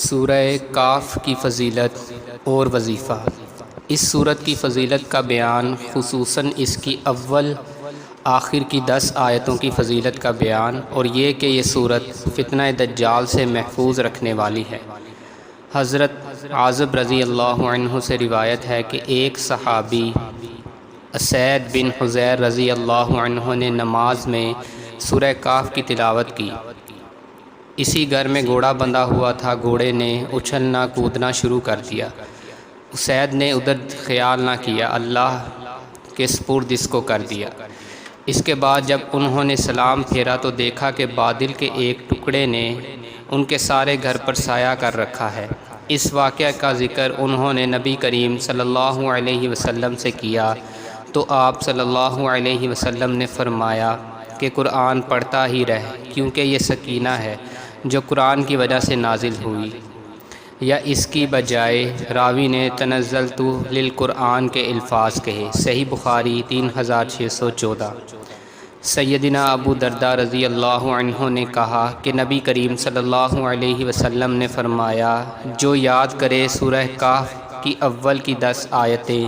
سورہ کاف کی فضیلت اور وظیفہ۔ اس سورت کی فضیلت کا بیان، خصوصاً اس کی اول آخر کی 10 آیتوں کی فضیلت کا بیان، اور یہ کہ یہ سورت فتنہ دجال سے محفوظ رکھنے والی ہے۔ حضرت عازب رضی اللہ عنہ سے روایت ہے کہ ایک صحابی اسید بن حضیر رضی اللہ عنہ نے نماز میں سورہ کاف کی تلاوت کی۔ اسی گھر میں گھوڑا بندھا ہوا تھا، گھوڑے نے اچھلنا کودنا شروع کر دیا۔ اسید نے ادھر خیال نہ کیا، اللہ کے سپرد اس کو کر دیا۔ اس کے بعد جب انہوں نے سلام پھیرا تو دیکھا کہ بادل کے ایک ٹکڑے نے ان کے سارے گھر پر سایہ کر رکھا ہے۔ اس واقعہ کا ذکر انہوں نے نبی کریم صلی اللہ علیہ وسلم سے کیا تو آپ صلی اللہ علیہ وسلم نے فرمایا کہ قرآن پڑھتا ہی رہ، کیونکہ یہ سکینہ ہے جو قرآن کی وجہ سے نازل ہوئی، یا اس کی بجائے راوی نے تنزلت للقرآن کے الفاظ کہے۔ صحیح بخاری 3614۔ سیدنا ابو درداء رضی اللہ عنہ نے کہا کہ نبی کریم صلی اللہ علیہ وسلم نے فرمایا، جو یاد کرے سورہ کاف کی اول کی 10 آیتیں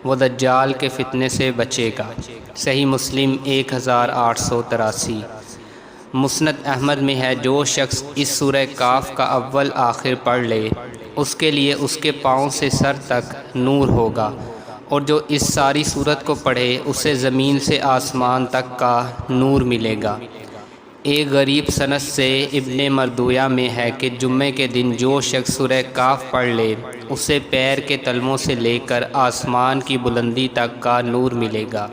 وہ دجال کے فتنے سے بچے گا۔ صحیح مسلم 1883۔ مسند احمد میں ہے، جو شخص اس سورہ کاف کا اول آخر پڑھ لے اس کے لیے اس کے پاؤں سے سر تک نور ہوگا، اور جو اس ساری سورت کو پڑھے اسے زمین سے آسمان تک کا نور ملے گا۔ ایک غریب سند سے ابن مردویہ میں ہے کہ جمعے کے دن جو شخص سورہ کاف پڑھ لے اسے پیر کے تلووں سے لے کر آسمان کی بلندی تک کا نور ملے گا،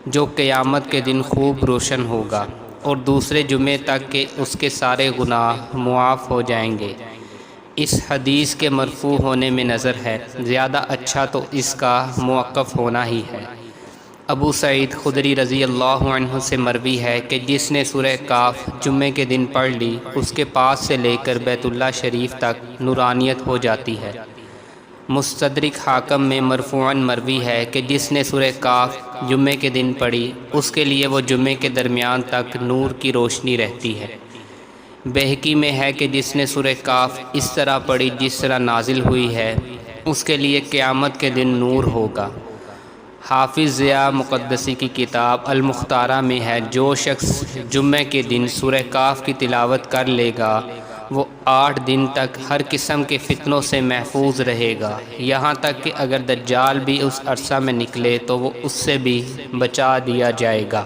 جو قیامت کے دن خوب روشن ہوگا، اور دوسرے جمعے تک کہ اس کے سارے گناہ معاف ہو جائیں گے۔ اس حدیث کے مرفوع ہونے میں نظر ہے، زیادہ اچھا تو اس کا موقف ہونا ہی ہے۔ ابو سعید خدری رضی اللہ عنہ سے مروی ہے کہ جس نے سورہ کاف جمعے کے دن پڑھ لی اس کے پاس سے لے کر بیت اللہ شریف تک نورانیت ہو جاتی ہے۔ مستدرک حاکم میں مرفوعاً مروی ہے کہ جس نے سورہ کاف جمعے کے دن پڑھی اس کے لیے وہ جمعے کے درمیان تک نور کی روشنی رہتی ہے۔ بہقی میں ہے کہ جس نے سورہ کاف اس طرح پڑھی جس طرح نازل ہوئی ہے اس کے لیے قیامت کے دن نور ہوگا۔ حافظ ضیاء مقدسی کی کتاب المختارہ میں ہے، جو شخص جمعے کے دن سورہ کاف کی تلاوت کر لے گا وہ 8 دن تک ہر قسم کے فتنوں سے محفوظ رہے گا، یہاں تک کہ اگر دجال بھی اس عرصہ میں نکلے تو وہ اس سے بھی بچا دیا جائے گا۔